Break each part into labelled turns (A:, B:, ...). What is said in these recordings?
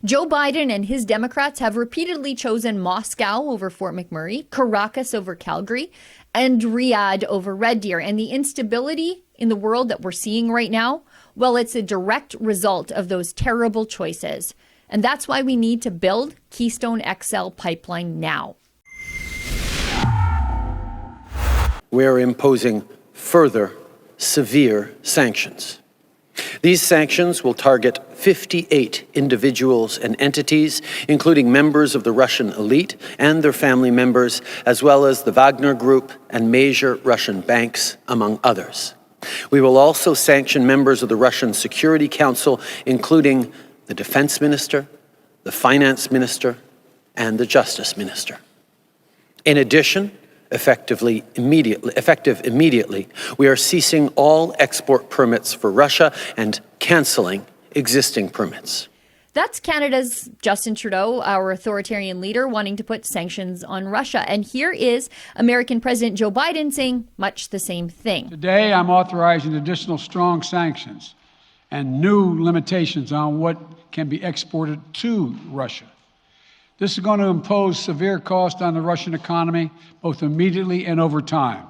A: Joe Biden and his Democrats have repeatedly chosen Moscow over Fort McMurray, Caracas over Calgary, and Riyadh over Red Deer. And the instability in the world that we're seeing right now, well, it's a direct result of those terrible choices. And that's why we need to build Keystone XL pipeline now.
B: We're imposing further severe sanctions. These sanctions will target 58 individuals and entities, including members of the Russian elite and their family members, as well as the Wagner Group and major Russian banks, among others. We will also sanction members of the Russian Security Council, including the Defense Minister, the Finance Minister, and the Justice Minister. In addition, effective immediately, we are ceasing all export permits for Russia and canceling existing permits.
A: That's Canada's Justin Trudeau, our authoritarian leader, wanting to put sanctions on Russia. And here is American President Joe Biden saying much the same thing.
C: Today, I'm authorizing additional strong sanctions and new limitations on what can be exported to Russia. This is going to impose severe cost on the Russian economy, both immediately and over time.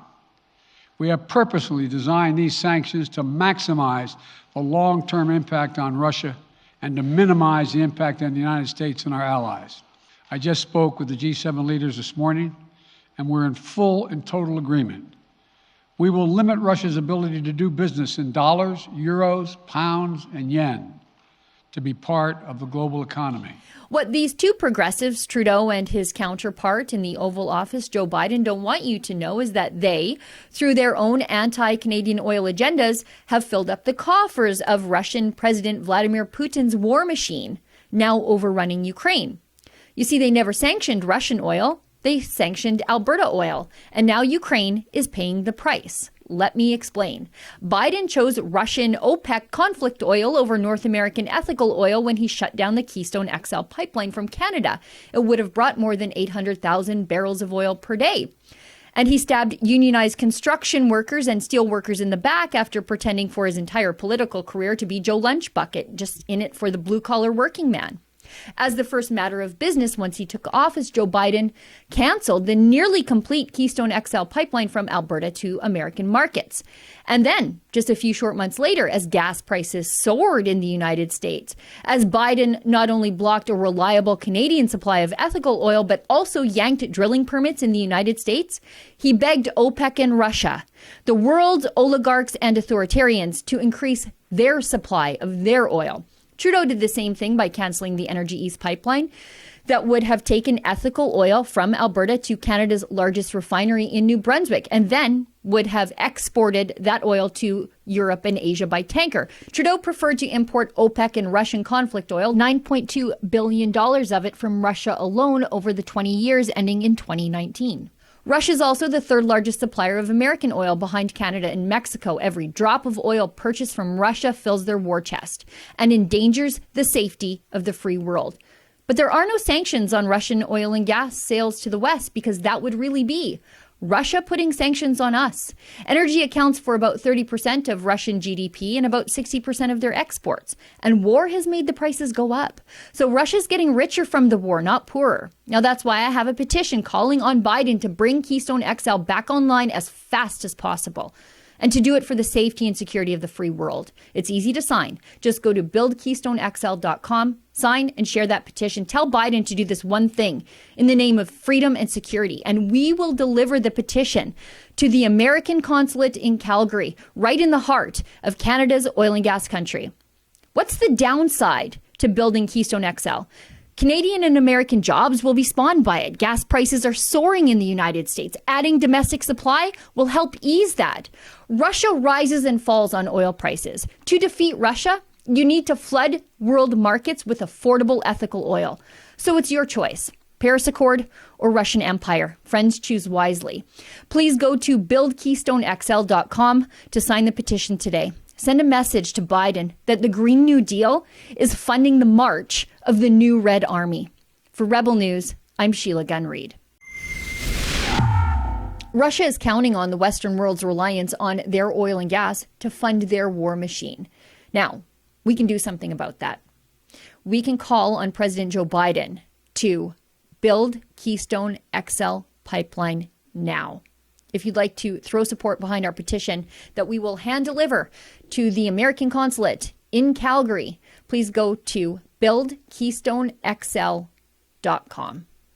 C: We have purposely designed these sanctions to maximize the long-term impact on Russia and to minimize the impact on the United States and our allies. I just spoke with the G7 leaders this morning, and we're in full and total agreement. We will limit Russia's ability to do business in dollars, euros, pounds, and yen to be part of the global economy.
A: What these two progressives, Trudeau and his counterpart in the Oval Office, Joe Biden, don't want you to know is that they, through their own anti-Canadian oil agendas, have filled up the coffers of Russian President Vladimir Putin's war machine, now overrunning Ukraine. You see, they never sanctioned Russian oil. They sanctioned Alberta oil. And now Ukraine is paying the price. Let me explain. Biden chose Russian OPEC conflict oil over North American ethical oil when he shut down the Keystone XL pipeline from Canada. It would have brought more than 800,000 barrels of oil per day. And he stabbed unionized construction workers and steel workers in the back after pretending for his entire political career to be Joe Lunchbucket, just in it for the blue-collar working man. As the first matter of business once he took office, Joe Biden canceled the nearly complete Keystone XL pipeline from Alberta to American markets. And then, just a few short months later, as gas prices soared in the United States, as Biden not only blocked a reliable Canadian supply of ethical oil, but also yanked drilling permits in the United States, he begged OPEC and Russia, the world's oligarchs and authoritarians, to increase their supply of their oil. Trudeau did the same thing by canceling the Energy East pipeline that would have taken ethical oil from Alberta to Canada's largest refinery in New Brunswick, and then would have exported that oil to Europe and Asia by tanker. Trudeau preferred to import OPEC and Russian conflict oil, $9.2 billion of it from Russia alone over the 20 years ending in 2019. Russia is also the third largest supplier of American oil behind Canada and Mexico. Every drop of oil purchased from Russia fills their war chest and endangers the safety of the free world. But there are no sanctions on Russian oil and gas sales to the West because that would really be Russia putting sanctions on us. Energy accounts for about 30% of Russian GDP and about 60% of their exports. And war has made the prices go up. So Russia's getting richer from the war, not poorer. Now, that's why I have a petition calling on Biden to bring Keystone XL back online as fast as possible, and to do it for the safety and security of the free world. It's easy to sign. Just go to buildkeystoneXL.com, sign and share that petition. Tell Biden to do this one thing in the name of freedom and security, and we will deliver the petition to the American consulate in Calgary, right in the heart of Canada's oil and gas country. What's the downside to building Keystone XL? Canadian and American jobs will be spawned by it. Gas prices are soaring in the United States. Adding domestic supply will help ease that. Russia rises and falls on oil prices. To defeat Russia, you need to flood world markets with affordable ethical oil. So it's your choice. Paris Accord or Russian Empire. Friends, choose wisely. Please go to buildkeystoneXL.com to sign the petition today. Send a message to Biden that the Green New Deal is funding the march of the new Red Army. For Rebel News, I'm Sheila Gunn Reid. Russia is counting on the Western world's reliance on their oil and gas to fund their war machine. Now, we can do something about that. we can call on President Joe Biden to build Keystone XL pipeline now. If you'd like to throw support behind our petition that we will hand deliver to the American consulate in Calgary, please go to buildkeystonexl.com.